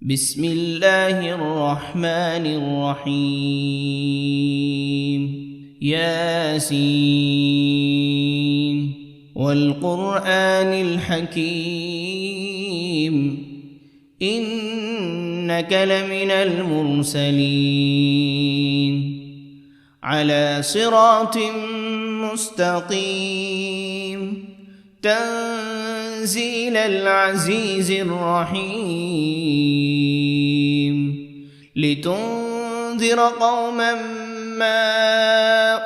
بسم الله الرحمن الرحيم ياسين والقرآن الحكيم إنك لمن المرسلين على صراط مستقيم تنزيل العزيز الرحيم لتنذر قوما ما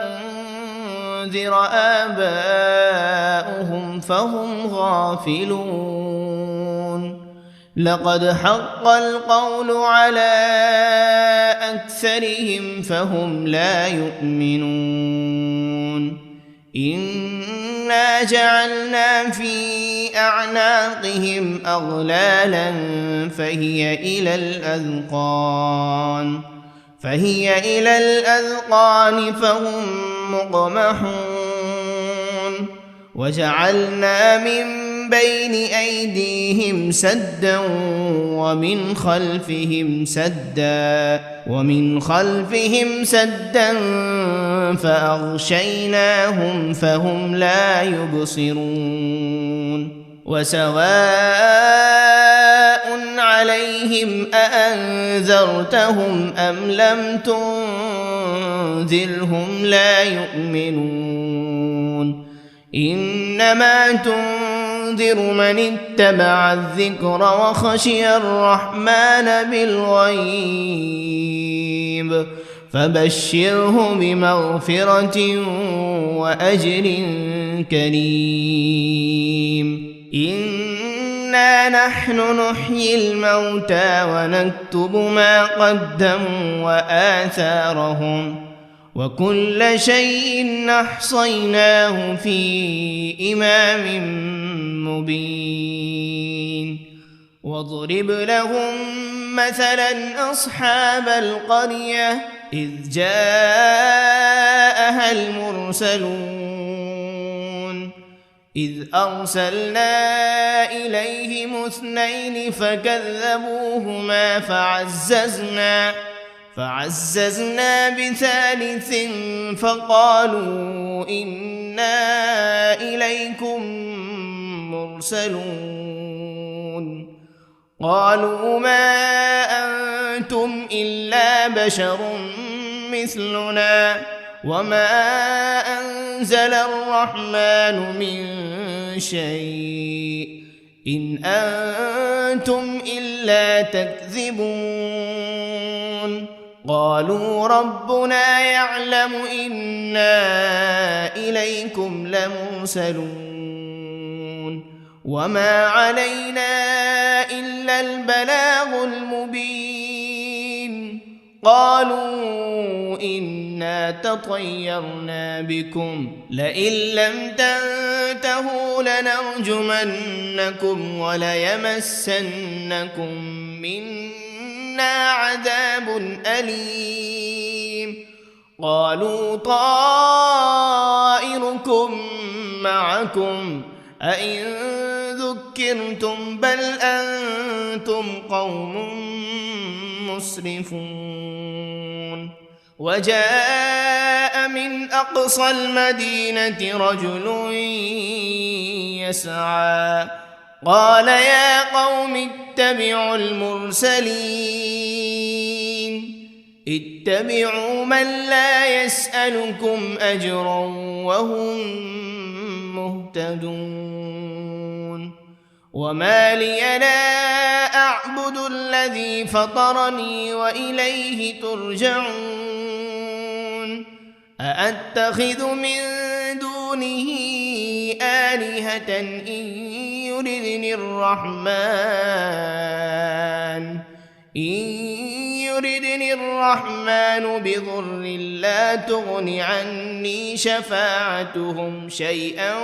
أنذر آباؤهم فهم غافلون لقد حق القول على أكثرهم فهم لا يؤمنون إنا جعلنا في أعناقهم أغلالا فهي إلى الأذقان فهم مقمحون وجعلنا من بين أيديهم سدا ومن خلفهم سدا فأغشيناهم فهم لا يبصرون وسواء عليهم أأنذرتهم أم لم تنذرهم لا يؤمنون إنما تنذر من اتبع الذكر وخشي الرحمن بالغيب فبشره بمغفرة وأجر كريم إنا نحن نحيي الموتى ونكتب ما قدموا وآثارهم وكل شيء أحصيناه في إمام مبين واضرب لهم مثلا أصحاب القرية إذ جاءها المرسلون إذ أرسلنا إليهم 2 فكذبوهما فعززنا بثالث فقالوا إنا إليكم مرسلون قالوا ما أنتم إلا بشر مثلنا وما أنزل الرحمن من شيء إن أنتم إلا تكذبون قالوا ربنا يعلم إنا إليكم لمرسلون وما علينا إلا البلاغ المبين قالوا إنا تطيرنا بكم لئن لم تنتهوا لنرجمنكم وليمسنكم منا عذاب أليم قالوا طائركم معكم أئن ذكرتم بل أنتم قوم مسرفون وجاء من أقصى المدينة رجل يسعى قال يا قوم اتبعوا المرسلين اتبعوا من لا يسألكم أجرا وهم مهتدون وما لي لا أعبد الذي فطرني وإليه ترجعون أأتخذ من دونه آلهة إن يردني الرحمن بضر لا تغن عني شفاعتهم شيئا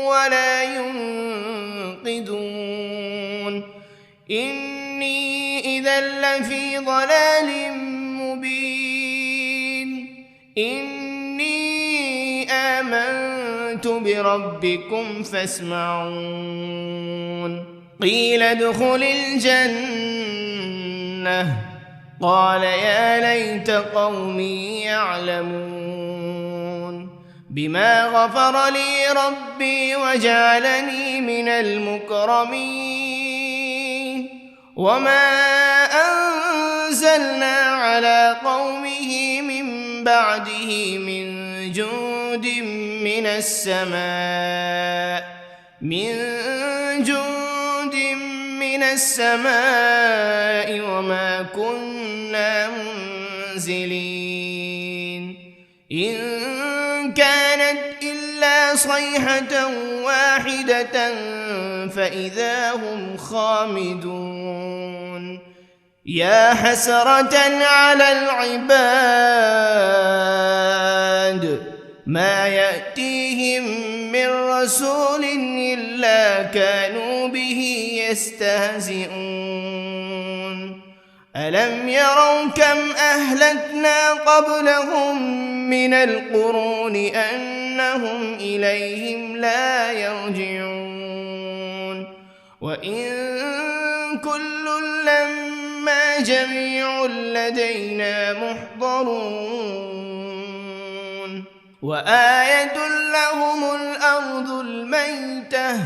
ولا ينقذون إني إذا لفي ضلال مبين إني آمنت بربكم فاسمعون قيل ادخل الجنة لأغوينه قال يا ليت قومي يعلمون بما غفر لي ربي وجعلني من المكرمين وما أنزلنا على قومه من بعده من جند من السماء وما كنا منزلين إن كانت إلا صيحة واحدة فإذا هم خامدون يا حسرة على العباد ما يأتيهم من رسول إلا كانوا به يستهزئون ألم يروا كم أهلكنا قبلهم من القرون أنهم إليهم لا يرجعون وإن كل لما جميع لدينا محضرون وآية لهم الأرض الميتة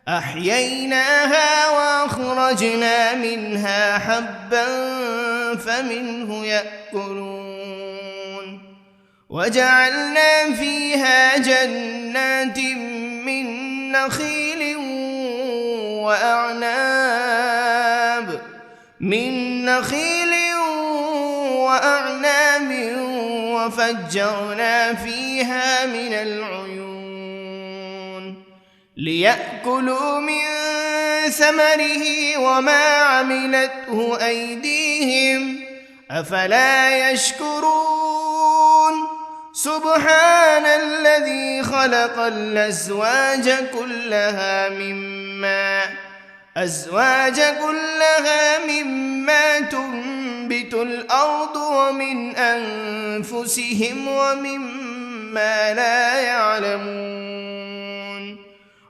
أحييناها وأخرجنا منها حبا فمنه يأكلون وجعلنا فيها جنات من نخيل وأعناب وفجرنا فيها من العيون ليأكلوا من ثمره وما عملته أيديهم أفلا يشكرون سبحان الذي خلق الأزواج كلها مما تنبت الأرض ومن أنفسهم ومما لا يعلمون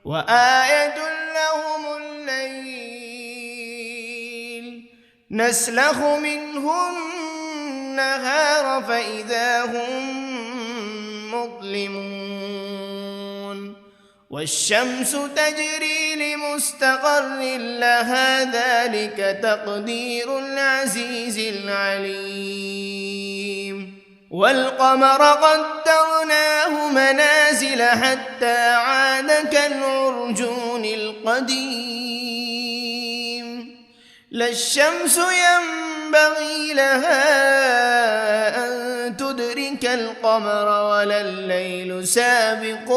وآية لهم الليل نسلخ منه النهار فإذا هم مظلمون والشمس تجري لمستقر لها ذلك تقدير العزيز العليم والقمر قدرناه منازل حتى عاد كالعرجون القديم لا الشمس ينبغي لها أن تدرك القمر ولا الليل سابق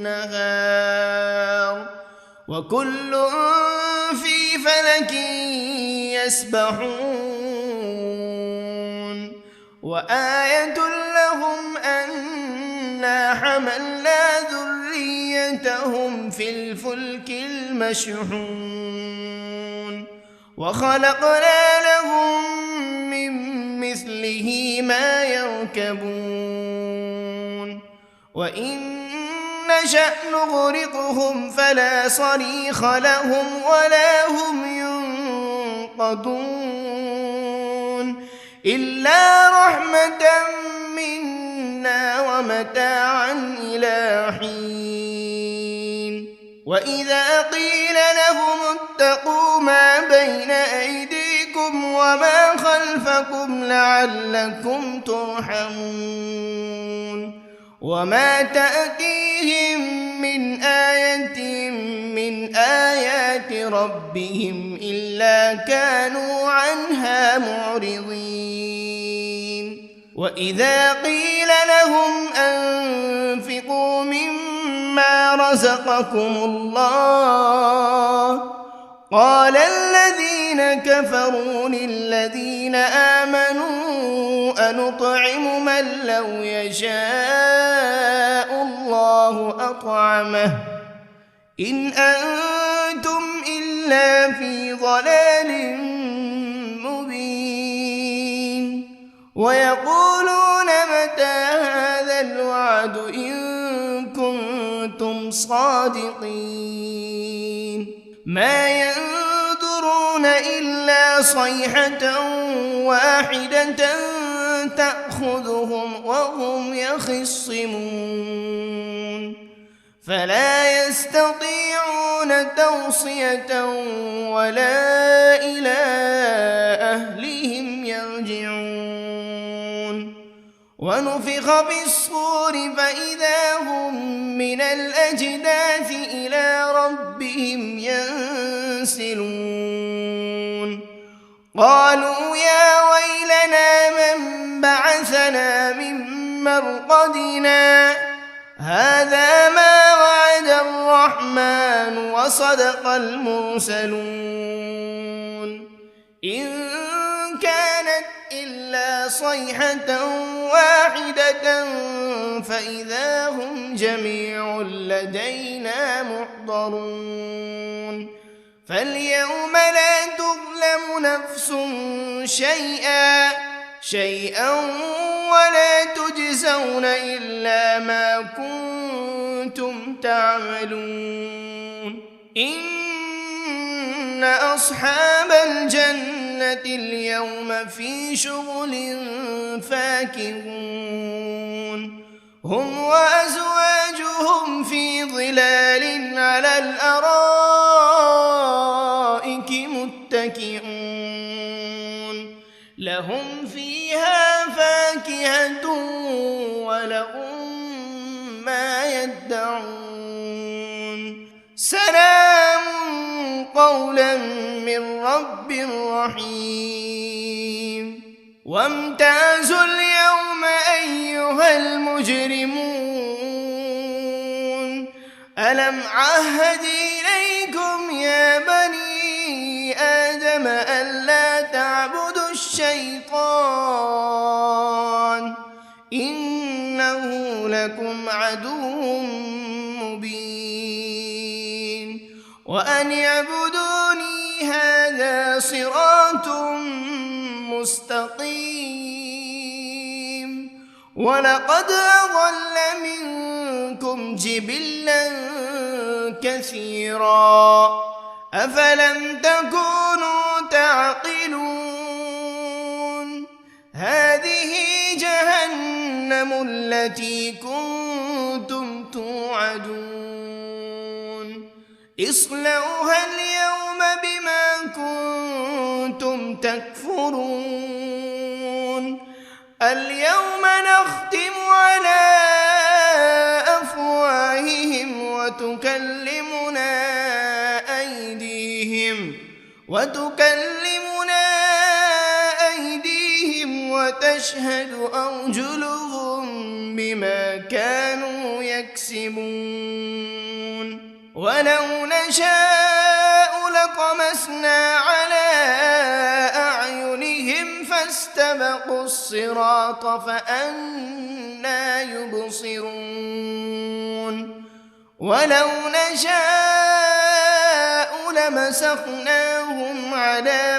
النهار وكل في فلك يسبحون وآية لهم أنا حملنا ذريتهم في الفلك المشحون وخلقنا لهم من مثله ما يركبون وإن نشأ نغرقهم فلا صريخ لهم ولا هم ينقذون إلا رحمة منا ومتاعا إلى حين وإذا قيل لهم اتقوا ما بين أيديكم وما خلفكم لعلكم ترحمون وما تأتيهم من آية من آيات ربهم إلا كانوا عنها معرضين وإذا قيل لهم أنفقوا مما رزقكم الله قال الذين كفروا للذين آمنوا أنطعم من لو يشاء الله أطعمه إن أنتم إلا في ضلال مبين ويقولون متى هذا الوعد إن كنتم صادقين ما ينظرون إلا صيحة واحدة تأخذهم وهم يخصمون فلا يستطيعون توصية ولا إلى أهلهم يرجعون ونفخ في الصور فإذا هم من الأجداث إلى ربهم ينسلون قالوا يا ويلنا من بعثنا من مرقدنا هذا ما وعد الرحمن وصدق المرسلون إن كانت إلا صيحة واحدة فإذا هم جميع لدينا محضرون فاليوم لا تظلم نفس شيئا ولا تجزون إلا ما كنتم تعملون إن أصحاب الجنة اليوم في شغل فاكهون هم وأزواجهم في ظلال على الأرائك متكئون لهم فيها فاكهة ولهم ما يدعون سلام قولا من رب رحيم وامتازوا اليوم أيها المجرمون ألم عهد إليكم يا بني آدم ألا تعبدوا الشيطان إنه لكم عدو مبين وأن اعبدوني هذا صراط مستقيم ولقد أضل منكم جبلا كثيرا أفلم تكونوا تعقلون هذه جهنم التي كنتم توعدون اصلوها اليوم بما كنتم تكفرون اليوم نختم على أفواههم وتكلمنا أيديهم وتشهد أرجلهم بما كانوا يكسبون ولو نشاء لطمسنا على أعينهم فاستبقوا الصراط فأنى يبصرون ولو نشاء لمسخناهم على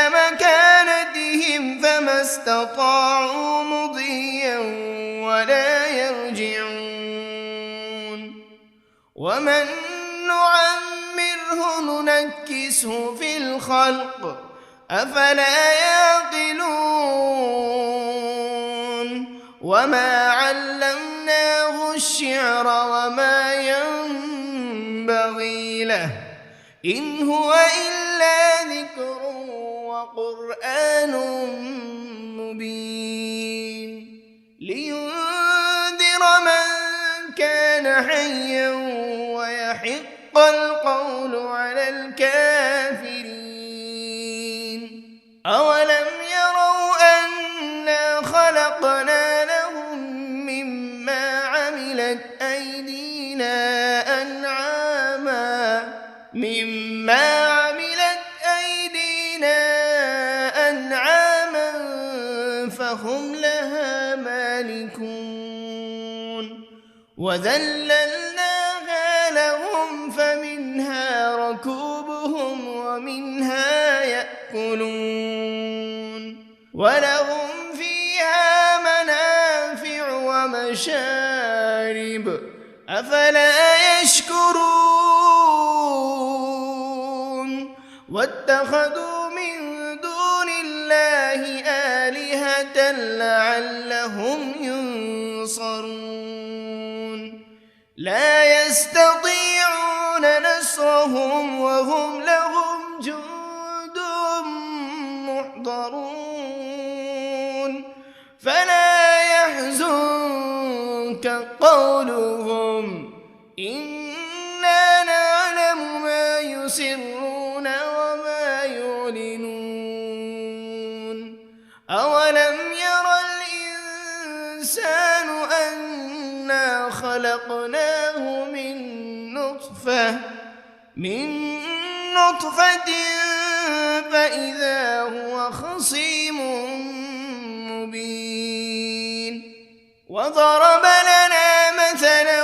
مكانتهم فما استطاعوا مضيا ولا يرجعون ومن نعمره ننكسه في الخلق أفلا يعقلون وما علمناه الشعر وما ينبغي له إن هو إلا ذكر وقرآن مبين لينذر من كان حيا ويحق القول على الكافرين أولم يروا أنا خلقنا لهم مما عملت أيدينا أنعاما فهم لها مالكون وذللناها لهم فمنها ركوبهم ومنها يأكلون ولهم فيها منافع ومشارب أفلا يشكرون واتخذوا من دون الله آلهة لعلهم ينصرون لا يستطيعون نصرهم وهم لهم جند محضرون فلا يحزنك قولهم إنا نعلم ما يسرون وما يعلنون أولم ير الإنسان أنا خلقناه من نطفة فإذا هو خصيم مبين وضرب لنا مثلا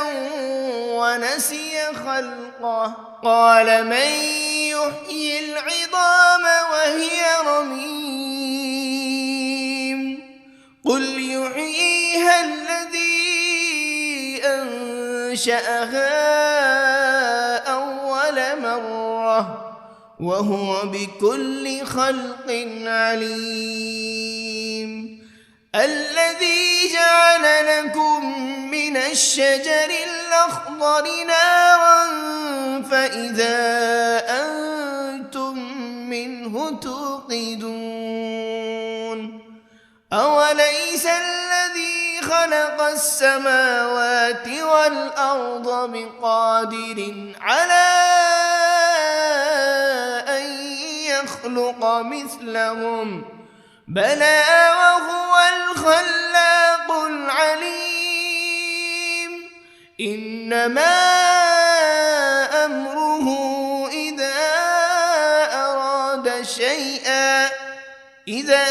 ونسي خلقه قال من يحيي العظام وهي رميم قل يحييها الذي أنشأها أول مرة وهو بكل خلق عليم الذي جعل لكم من الشجر الأخضر نارا فإذا أنتم منه توقدون أوليس الذي خلق السماوات والأرض بقادر على أن يخلق مثلهم بلى وهو الخلاق العليم إنما أمره إذا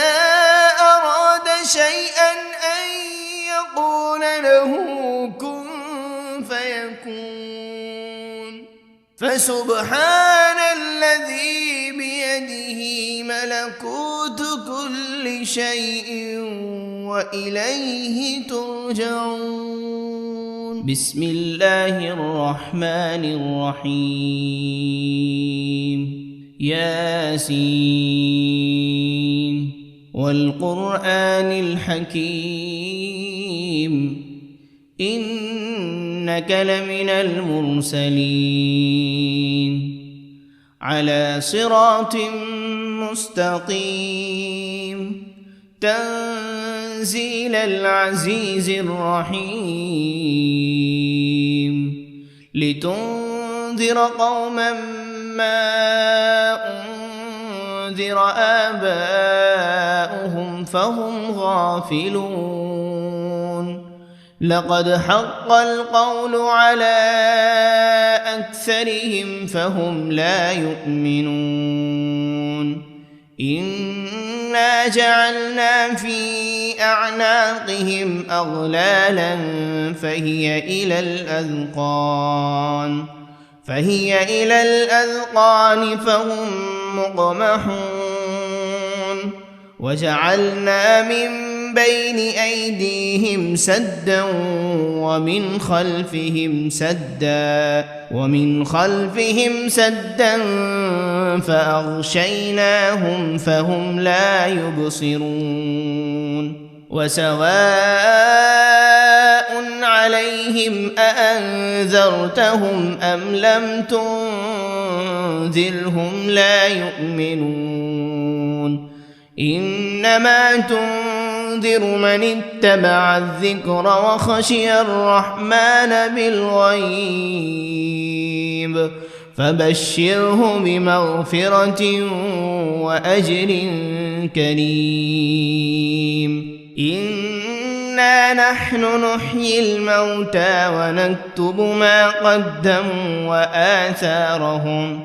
أراد شيئا أن يقول له كن فيكون فسبحان الذي بيده ملكوت كل شيء وإليه ترجعون بسم الله الرحمن الرحيم ياسين والقرآن الحكيم إنك لمن المرسلين على صراط مستقيم تنزيل العزيز الرحيم لتنذر قوما ما أنذر آباؤهم فهم غافلون لقد حق القول على أكثرهم فهم لا يؤمنون إنا جعلنا في أعناقهم أغلالا فهي إلى الأذقان فهم مقمحون وجعلنا من بين أيديهم سدا ومن خلفهم سدا فأغشيناهم فهم لا يبصرون وسواء عليهم أأنذرتهم أم لم تنذرهم لا يؤمنون إنما تنذر من اتبع الذكر وخشي الرحمن بالغيب فبشره بمغفرة وأجر كريم إنا نحن نحيي الموتى ونكتب ما قدموا وآثارهم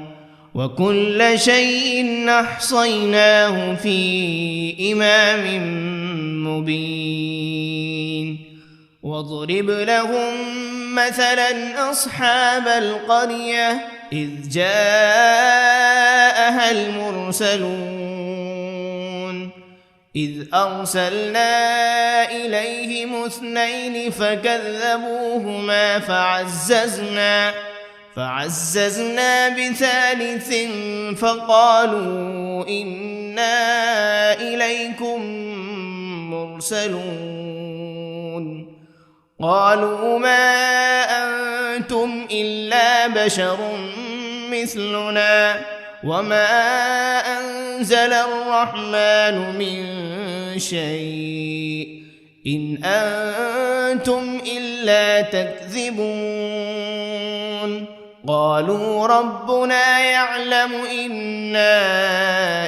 وكل شيء أحصيناه في إمام مبين واضرب لهم مثلا أصحاب القرية إذ جاءها المرسلون إذ أرسلنا إليهم 2 فكذبوهما فعززنا بثالث فقالوا إنا إليكم مرسلون قالوا ما أنتم إلا بشر مثلنا وما أنزل الرحمن من شيء إن أنتم إلا تكذبون قالوا ربنا يعلم إنا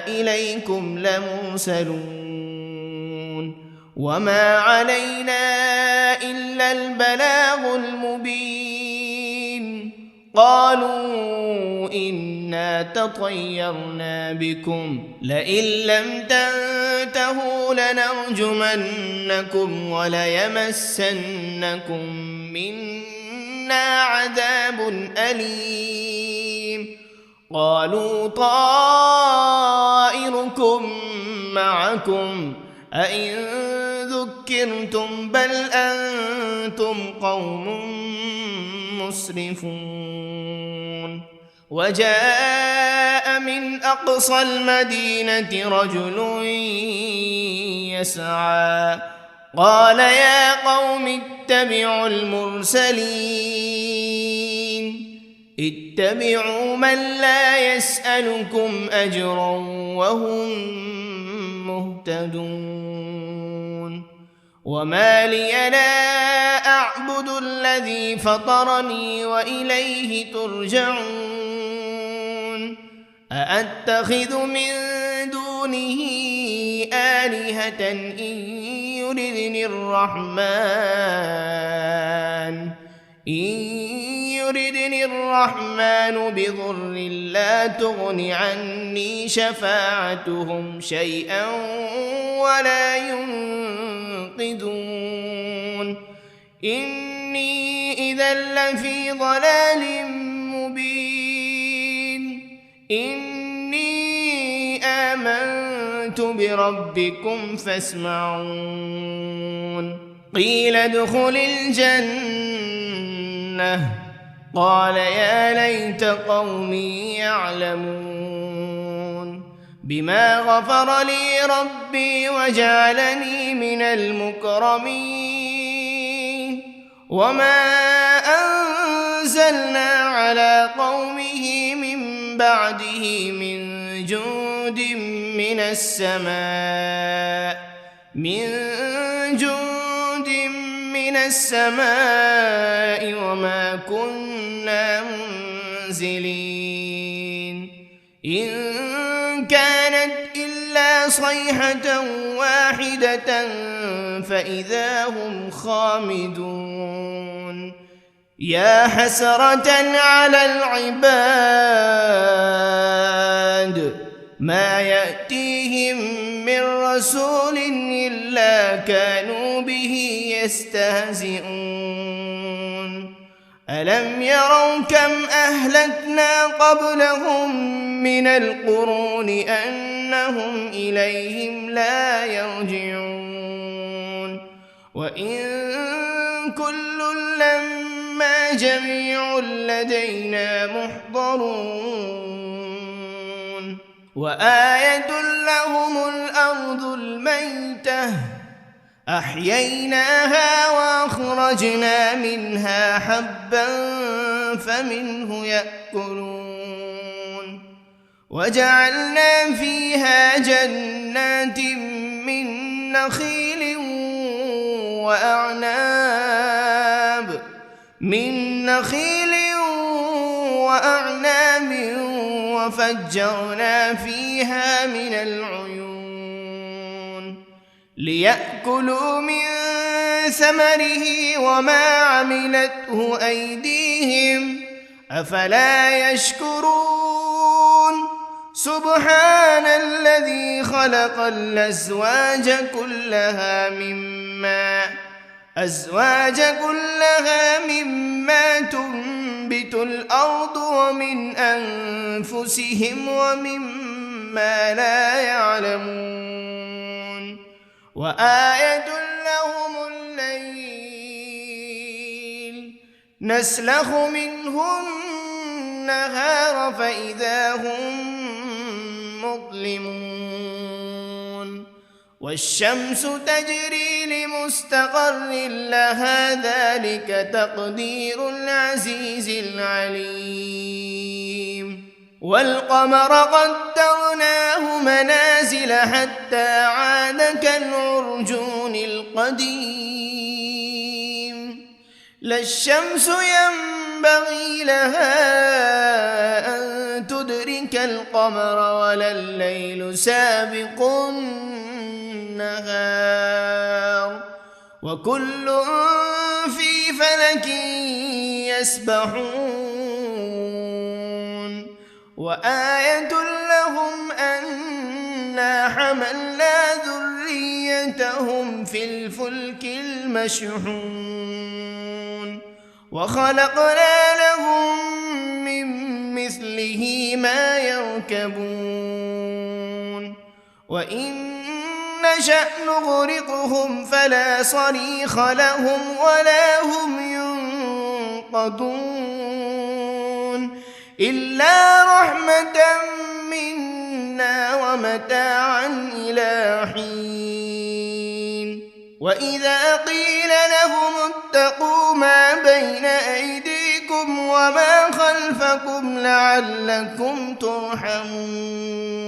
إليكم لمرسلون وما علينا إلا البلاغ المبين قالوا إنا تطيرنا بكم لئن لم تنتهوا لنرجمنكم وليمسنكم منا عذاب أليم قالوا طائركم معكم أئن ذكرتم بل أنتم قوم مسرفون وجاء من أقصى المدينة رجل يسعى قال يا قوم اتبعوا المرسلين اتبعوا من لا يسألكم أجرا وهم مهتدون وما لي لا أعبد الذي فطرني وإليه ترجعون أأتخذ من دونه آلهة إن يردني الرحمن بضر لا تغن عني شفاعتهم شيئا ولا ينقذون إني إذا لفي ضلال مبين إني آمنت بربكم فاسمعون قيل ادخل الجنة قال يا ليت قومي يعلمون بما غفر لي ربي وجعلني من المكرمين وما أنزلنا على قومه من بعده من جند من السماء وما كنا منزلين إن كانت إلا صيحة واحدة فإذا هم خامدون يا حسرة على العباد ما يأتيهم من رسول إلا كانوا به يستهزئون ألم يروا كم أهلكنا قبلهم من القرون أنهم إليهم لا يرجعون وإن كل لما جميع لدينا محضرون وآية لهم الأرض الميتة أحييناها وأخرجنا منها حبا فمنه يأكلون وجعلنا فيها جنات من نخيل وأعناب وفجرنا فيها من العيون ليأكلوا من ثمره وما عملته أيديهم أفلا يشكرون سبحان الذي خلق الأزواج كلها مما تنبت الأرض ومن أنفسهم ومما لا يعلمون وآية لهم الليل نسلخ منه النهار فإذا هم مظلمون والشمس تجري لمستقر لها ذلك تقدير العزيز العليم والقمر قدرناه منازل حتى عاد كالعرجون القديم لا الشمس ينبغي لها أن تدرك القمر ولا الليل سابق النهار وكل في فلك يسبحون وآية لهم أنا حملنا ذريتهم في الفلك المشحون وخلقنا لهم من مثله ما يركبون وإن نشأ نغرقهم فلا صريخ لهم ولا هم ينقذون إلا رحمة منا ومتاعا إلى حين وإذا قيل لهم اتقوا ما بين أيديكم وما خلفكم لعلكم ترحمون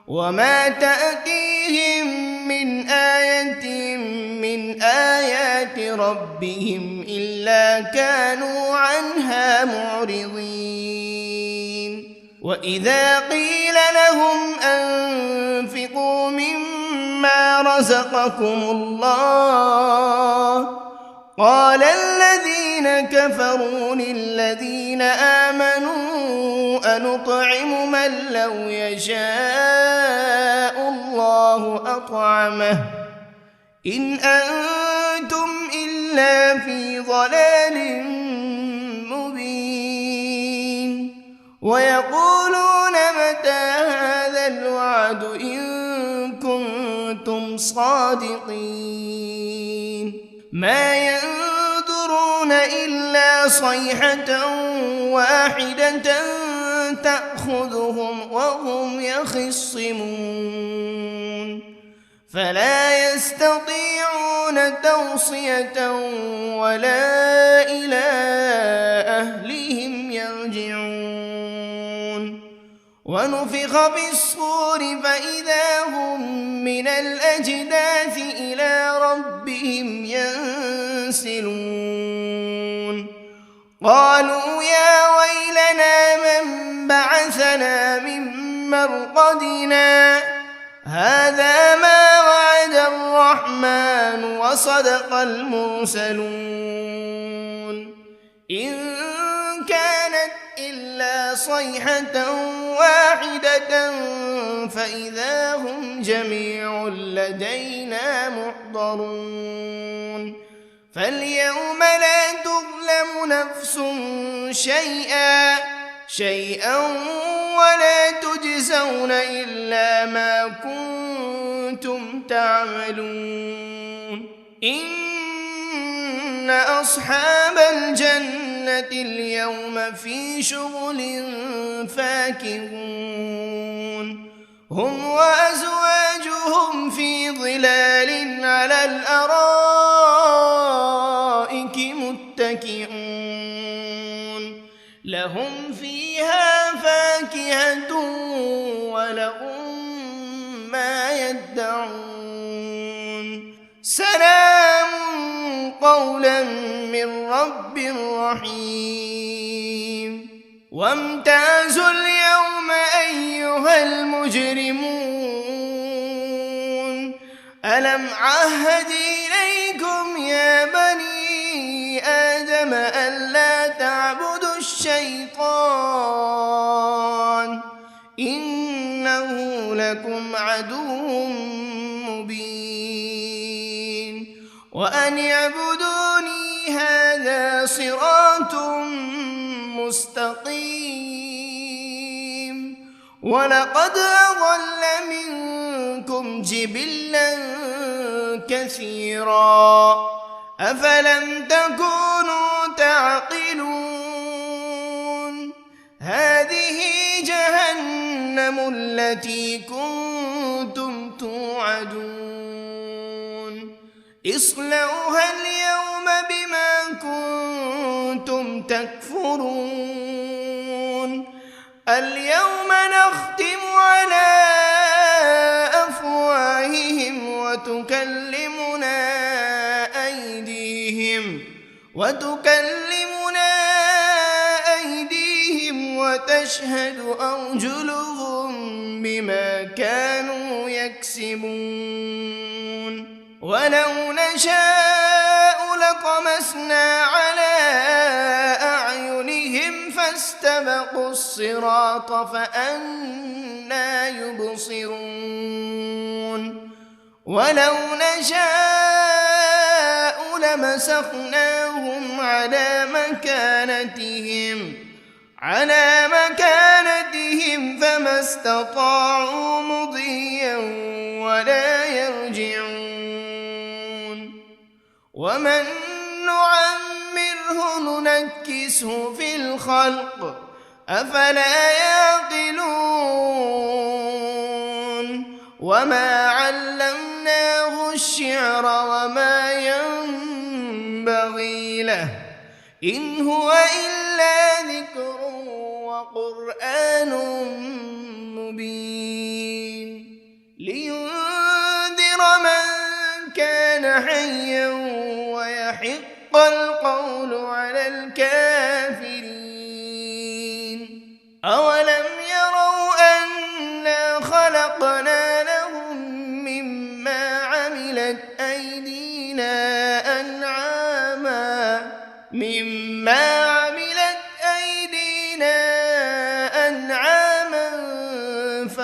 وما تأتيهم من آية من آيات ربهم إلا كانوا عنها معرضين وإذا قيل لهم أنفقوا مما رزقكم الله قال الذين كفروا للذين آمنوا أنطعم من لو يشاء الله أطعمه إن أنتم إلا في ضلال مبين ويقولون متى هذا الوعد إن كنتم صادقين ما ينظرون إلا صيحة واحدة تأخذهم وهم يخصمون فلا يستطيعون توصية ولا إلى أهلهم يرجعون ونفخ بالصور فإذا هم من الأجداث إلى ربهم ينسلون قالوا يا ويلنا من بعثنا من مرقدنا هذا ما وعد الرحمن وصدق المرسلون إن كانت إلا صيحة واحدة فإذا هم جميع لدينا محضرون فاليوم لا تظلم نفس شيئا ولا تجزون إلا ما كنتم تعملون إن أصحاب الجنة اليوم في شغل فاكهون هم وأزواجهم في ظلال على الأرائك متكئون لهم فيها فاكهة ولهم ما يدعون سلام قولا من رب رحيم وامتازوا اليوم أيها المجرمون ألم عهد إليكم يا بني آدم ألا تعبدوا الشيطان إنه لكم عدو مبين وأن اعبدوني هذا صراط مستقيم ولقد أضل منكم جبلا كثيرا أفلم تكونوا تعقلون جهنم التي كنتم توعدون اصلوها اليوم بما كنتم تكفرون اليوم نختم على أفواههم وتكلمنا أيديهم وتشهد أرجلهم بما كانوا يكسبون ولو نشاء لطمسنا على أعينهم فاستبقوا الصراط فأنى يبصرون ولو نشاء لمسخناهم على مكانتهم فما استطاعوا مضيا ولا يرجعون ومن نعمره ننكسه في الخلق أفلا يعقلون وما علمناه الشعر وما ينبغي له إن هو إلا ذكر وقرآن مبين لينذر من كان حيا ويحق القول على الكافرين أولم يروا أنا خلقنا لهم مما عملت أيدينا أنعاما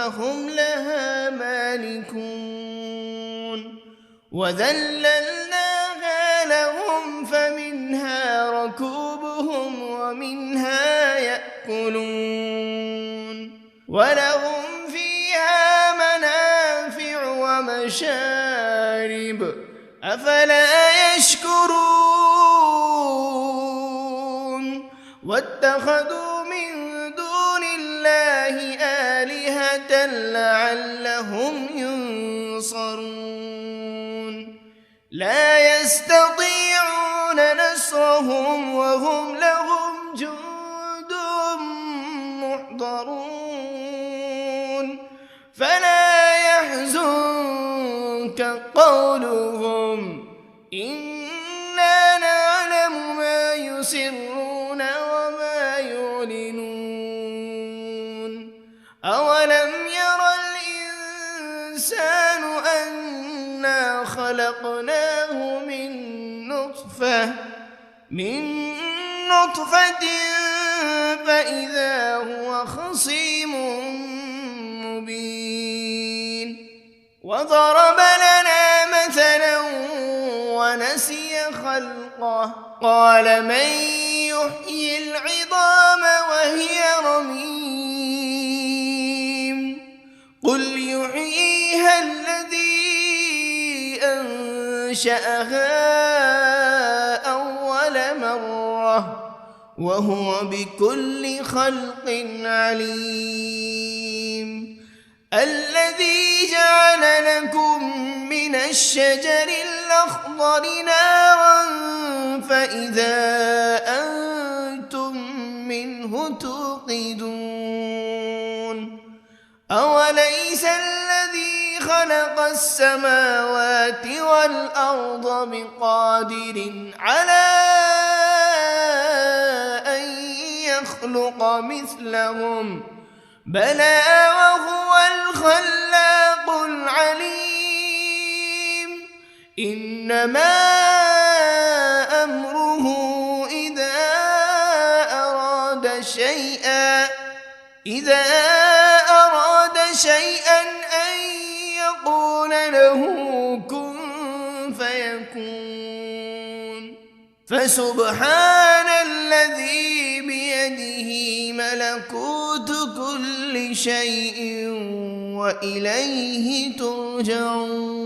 فهم لها مالكون وذللناها لهم فمنها ركوبهم ومنها يأكلون ولهم فيها منافع ومشارب أفلا يشكرون واتخذوا من دون الله آلهة لعلهم ينصرون لا يستطيعون نصرهم وهم لهم جند محضرون فلا يحزنك قولهم إنا نعلم ما يسرون وما يعلنون أولم ير الإنسان أنا خلقناه من نطفة فإذا هو خصيم مبين وضرب لنا مثلا ونسي خلقه قال من يحيي العظام وهي رميم قل يحييها الذي أنشأها أول مرة وهو بكل خلق عليم الذي جعل لكم من الشجر الأخضر نارا فإذا أنتم منه توقدون أوليس الذي خلق السماوات والأرض بقادر على أن يخلق مثلهم بلى وهو الخلاق العليم إنما أمره إذا أراد شيئا أن يقول له كن فيكون فسبحان الذي بيده ملكوت كل شيء وإليه ترجعون.